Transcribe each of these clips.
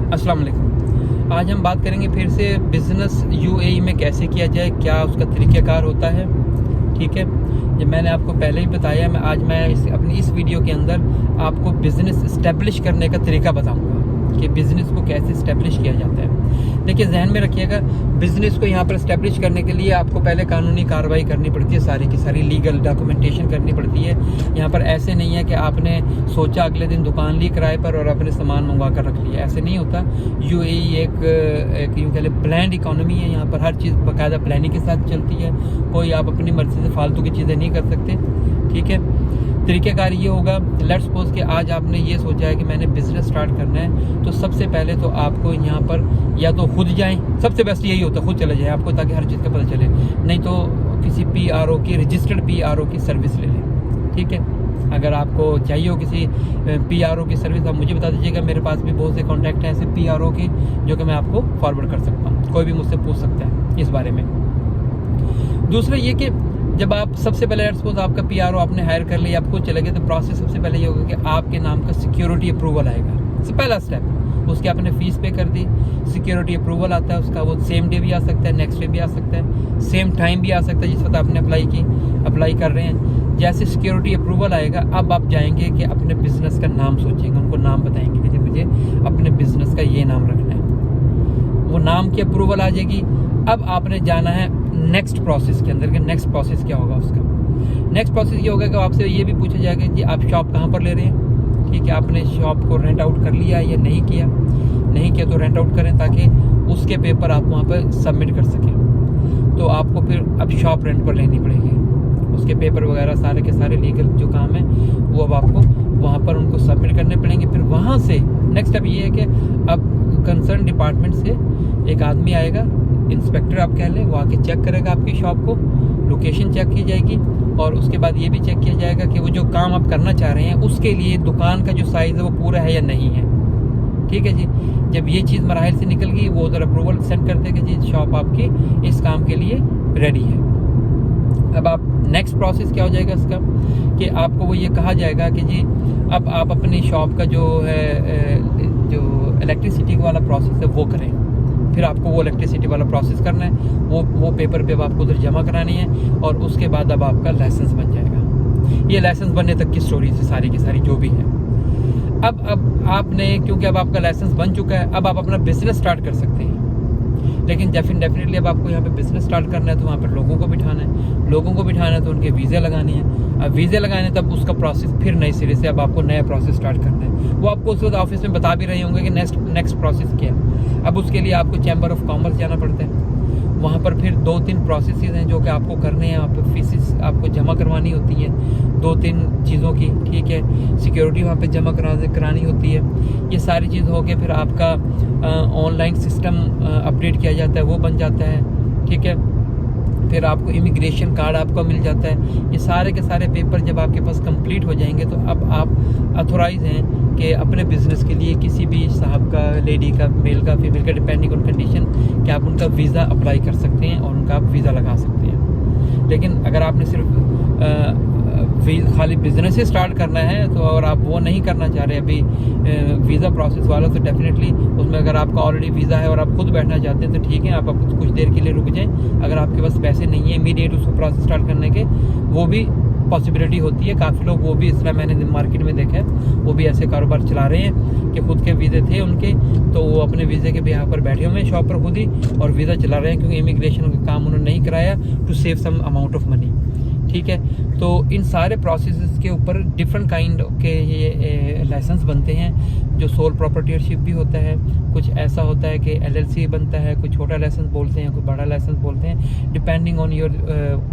अस्सलाम वालेकुम। आज हम बात करेंगे फिर से बिज़नेस यूएई में कैसे किया जाए, क्या उसका तरीक़ाकार होता है। ठीक है, जब मैंने आपको पहले ही बताया, मैं अपनी इस वीडियो के अंदर आपको बिज़नेस इस्टेब्लिश करने का तरीका बताऊंगा कि बिज़नेस को कैसे इस्टेब्लिश किया जाता है। देखिए, जहन में रखिएगा, बिज़नेस को यहाँ पर इस्टेब्लिश करने के लिए आपको पहले कानूनी कार्रवाई करनी पड़ती है, सारी की सारी लीगल डॉक्यूमेंटेशन करनी पड़ती है। यहाँ पर ऐसे नहीं है कि आपने सोचा अगले दिन दुकान ली किराए पर और अपने सामान मंगवा कर रख लिया, ऐसे नहीं होता। यूएई एक यूँ कह लें प्लान्ड इकोनॉमी है। यहाँ पर हर चीज़ बाकायदा प्लानिंग के साथ चलती है। कोई आप अपनी मर्ज़ी से फालतू की चीज़ें नहीं कर सकते। ठीक है, तरीक़ाकार ये होगा, लेट्स सपोज कि आज आपने ये सोचा है कि मैंने बिज़नेस स्टार्ट करना है, तो सबसे पहले तो आपको यहाँ पर या तो खुद जाएं, सबसे बेस्ट यही होता है खुद चले जाएं आपको, ताकि हर चीज़ का पता चले। नहीं तो किसी पीआरओ की, रजिस्टर्ड पीआरओ की सर्विस ले लें। ठीक है, अगर आपको चाहिए हो किसी पीआरओ की सर्विस, आप मुझे बता दीजिएगा। मेरे पास भी बहुत से कॉन्टैक्ट हैं ऐसे पीआरओ के, जो कि मैं आपको फॉरवर्ड कर सकता हूँ। कोई भी मुझसे पूछ सकता है इस बारे में। दूसरा ये कि जब आप सबसे पहले सपोज आपका पीआरओ आपने हायर कर लिया, आप खुद चले गए, तो प्रोसेस सबसे पहले ये होगा कि आपके नाम का सिक्योरिटी अप्रूवल आएगा। सबसे पहला स्टेप, उसकी आपने फ़ीस पे कर दी, सिक्योरिटी अप्रूवल आता है उसका। वो सेम डे भी आ सकता है, नेक्स्ट डे भी आ सकता है, सेम टाइम भी आ सकता है जिस वक्त आपने अप्लाई कर रहे हैं। जैसे सिक्योरिटी अप्रूवल आएगा, अब आप जाएंगे कि अपने बिज़नेस का नाम सोचेंगे, उनको नाम बताएंगे कि मुझे अपने बिज़नेस का ये नाम रखना है। वो नाम की अप्रूवल आ जाएगी। अब आपने जाना है नेक्स्ट प्रोसेस के अंदर, कि नेक्स्ट प्रोसेस क्या होगा उसका। नेक्स्ट प्रोसेस ये होगा कि आपसे ये भी पूछा जाएगा कि आप शॉप कहाँ पर ले रहे हैं। ठीक है, आपने शॉप को रेंट आउट कर लिया या नहीं किया। नहीं किया तो रेंट आउट करें, ताकि उसके पेपर आप वहाँ पर सबमिट कर सकें। तो आपको फिर अब शॉप रेंट पर लेनी पड़ेगी, उसके पेपर वगैरह सारे के सारे लीगल जो काम है वो अब आपको वहाँ पर उनको सबमिट करने पड़ेंगे। फिर वहाँ से नेक्स्ट अब ये है कि अब कंसर्न डिपार्टमेंट से एक आदमी आएगा, इंस्पेक्टर आप कह लें, वो आके चेक करेगा आपकी शॉप को, लोकेशन चेक की जाएगी, और उसके बाद ये भी चेक किया जाएगा कि वो जो काम आप करना चाह रहे हैं उसके लिए दुकान का जो साइज़ है वो पूरा है या नहीं है। ठीक है जी, जब ये चीज़ मराहिल से निकल गई, वो उधर अप्रूवल सेंड कर देगा जी शॉप आपकी इस काम के लिए रेडी है। अब आप नेक्स्ट प्रोसेस क्या हो जाएगा इसका, कि आपको वो ये कहा जाएगा कि जी अब आप अपनी शॉप का जो है जो इलेक्ट्रिसिटी वाला प्रोसेस है वो करें। फिर आपको वो इलेक्ट्रिसिटी वाला प्रोसेस करना है, वो पेपर पे अब आपको उधर जमा करानी है, और उसके बाद अब आपका लाइसेंस बन जाएगा। ये लाइसेंस बनने तक की स्टोरी है सारी की सारी जो भी है। अब आपने, क्योंकि अब आपका लाइसेंस बन चुका है, अब आप अपना बिजनेस स्टार्ट कर सकते हैं। लेकिन डेफिनेटली अब आपको यहाँ पे बिजनेस स्टार्ट करना है, तो वहाँ पर लोगों को बिठाना है, तो उनके वीज़े लगाने हैं। अब वीज़े लगाने तब उसका प्रोसेस फिर नए सिरे से अब आपको नया प्रोसेस स्टार्ट करना है। वो आपको उस वक्त ऑफिस में बता भी रहे होंगे कि नेक्स्ट प्रोसेस क्या है। अब उसके लिए आपको चैम्बर ऑफ कॉमर्स जाना पड़ता है। वहाँ पर फिर 2-3 प्रोसेस हैं जो कि आपको करने हैं। आप फीस आपको जमा करवानी होती है 2-3 चीज़ों की। ठीक है, सिक्योरिटी वहाँ पे जमा करानी होती है। ये सारी चीज़ हो के फिर आपका ऑनलाइन सिस्टम अपडेट किया जाता है, वो बन जाता है। ठीक है, फिर आपको इमिग्रेशन कार्ड आपको मिल जाता है। ये सारे के सारे पेपर जब आपके पास कंप्लीट हो जाएंगे, तो अब आप अथोराइज हैं कि अपने बिज़नेस के लिए किसी भी साहब का, लेडी का, मेल का, फीमेल का, डिपेंडिंग ऑन कंडीशन, कि आप उनका वीज़ा अप्लाई कर सकते हैं और उनका आप वीज़ा लगा सकते हैं। लेकिन अगर आपने सिर्फ खाली बिजनेस ही स्टार्ट करना है, तो और आप वो नहीं करना चाह रहे अभी वीज़ा प्रोसेस वाला, तो डेफिनेटली उसमें अगर आपका ऑलरेडी वीज़ा है और आप खुद बैठना चाहते हैं तो ठीक है, आप कुछ देर के लिए रुक जाएं। अगर आपके पास पैसे नहीं है इमीडिएट उसको प्रोसेस स्टार्ट करने के, वो भी पॉसिबिलिटी होती है। काफ़ी लोग वो भी, इसलिए मैंने मार्केट में देखा है, वो भी ऐसे कारोबार चला रहे हैं कि खुद के वीज़े थे उनके, तो वो अपने वीज़े के बिहाफ पर बैठे हुए हैं शॉप पर खुद ही, और वीज़ा चला रहे हैं, क्योंकि इमिग्रेशन का काम उन्होंने नहीं कराया, to save some amount of money. ठीक है, तो इन सारे प्रोसेस के ऊपर डिफरेंट काइंड के ये लाइसेंस बनते हैं। जो सोल प्रॉपर्टीयरशिप भी होता है, कुछ ऐसा होता है कि एलएलसी बनता है, कोई छोटा लाइसेंस बोलते हैं, कोई बड़ा लाइसेंस बोलते हैं, डिपेंडिंग ऑन योर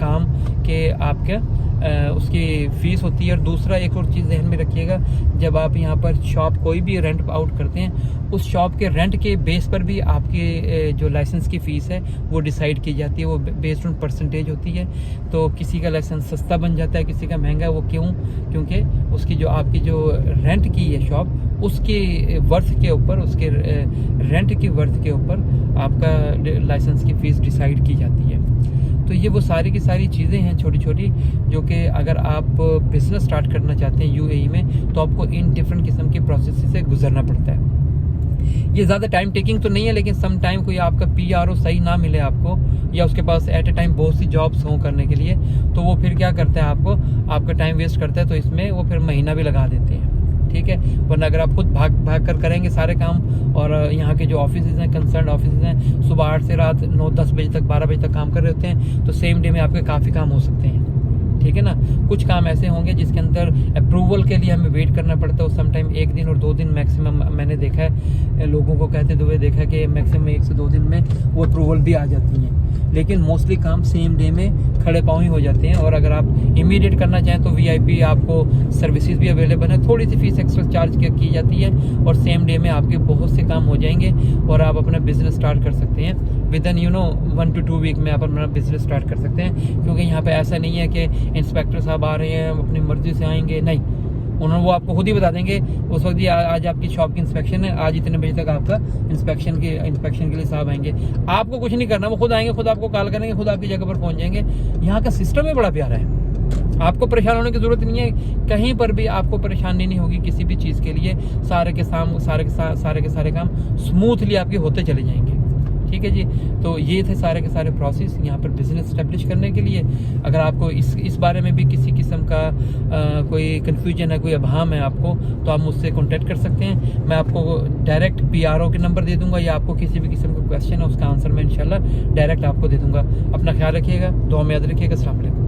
काम के आपके उसकी फ़ीस होती है। और दूसरा एक और चीज़ ध्यान में रखिएगा, जब आप यहाँ पर शॉप कोई भी रेंट आउट करते हैं, उस शॉप के रेंट के बेस पर भी आपके जो लाइसेंस की फ़ीस है वो डिसाइड की जाती है। वो बेस्ड ऑन परसेंटेज होती है। तो किसी का लाइसेंस सस्ता बन जाता है, किसी का महंगा। वो क्यों? क्योंकि उसकी जो आपकी जो रेंट की है शॉप, उसके वर्थ के ऊपर, उसके रेंट की वर्थ के ऊपर आपका लाइसेंस की फ़ीस डिसाइड की जाती है। तो ये वो सारी की सारी चीज़ें हैं छोटी छोटी, जो कि अगर आप बिज़नेस स्टार्ट करना चाहते हैं यूएई में, तो आपको इन डिफरेंट किस्म के प्रोसेस से गुजरना पड़ता है। ये ज़्यादा टाइम टेकिंग तो नहीं है, लेकिन सम टाइम कोई आपका PRO सही ना मिले आपको, या उसके पास एट ए टाइम बहुत सी जॉब्स हों करने के लिए, तो वो फिर क्या करता है, आपका टाइम वेस्ट करता है। तो इसमें वो फिर महीना भी लगा देते हैं, ठीक है। वरना अगर आप खुद भाग कर करेंगे सारे काम, और यहाँ के जो ऑफिस हैं, कंसर्न ऑफिस हैं, सुबह 8 से रात 9-10 बजे तक, 12 बजे तक काम कर रहे होते हैं, तो सेम डे में आपके काफ़ी काम हो सकते हैं, ठीक है ना। कुछ काम ऐसे होंगे जिसके अंदर अप्रूवल के लिए हमें वेट करना पड़ता है, सम टाइम 1 दिन और 2 दिन मैक्सिमम। मैंने देखा है लोगों को कहते हुए देखा है कि मैक्सिमम 1 से 2 दिन में वो अप्रूवल भी आ जाती हैं, लेकिन मोस्टली काम सेम डे में खड़े पाँव ही हो जाते हैं। और अगर आप इमीडिएट करना चाहें तो VIP आपको सर्विसेज भी अवेलेबल है, थोड़ी सी फीस एक्स्ट्रा चार्ज की जाती है, और सेम डे में आपके बहुत से काम हो जाएंगे और आप अपना बिजनेस स्टार्ट कर सकते हैं। विदिन 1 to 2 वीक में आप अपना बिजनेस स्टार्ट कर सकते हैं, क्योंकि यहाँ पे ऐसा नहीं है कि इंस्पेक्टर साहब आ रहे हैं अपनी मर्जी से आएंगे, नहीं, उन्होंने वो आपको खुद ही बता देंगे उस वक्त, आज आपकी शॉप की इंस्पेक्शन है, आज इतने बजे तक आपका इंस्पेक्शन के लिए साहब आएंगे। आपको कुछ नहीं करना, वो खुद आएंगे, खुद आपको कॉल करेंगे, खुद आपकी जगह पर पहुंच जाएंगे। यहाँ का सिस्टम ही बड़ा प्यारा है, आपको परेशान होने की जरूरत नहीं है, कहीं पर भी आपको परेशानी नहीं होगी किसी भी चीज़ के लिए। सारे के सारे काम स्मूथली आपके होते चले जाएंगे, ठीक है जी। तो ये थे सारे के सारे प्रोसेस यहाँ पर बिजनेस स्टैब्लिश करने के लिए। अगर आपको इस बारे में भी किसी किस्म का कोई कन्फ्यूजन है, कोई अभाम है आपको, तो आप मुझसे कांटेक्ट कर सकते हैं। मैं आपको डायरेक्ट PRO के नंबर दे दूंगा, या आपको किसी भी किस्म का क्वेश्चन है उसका आंसर मैं इंशाल्लाह डायरेक्ट आपको दे दूंगा। अपना ख्याल रखिएगा, दुआ में याद रखिएगा। अस्सलाम वालेकुम।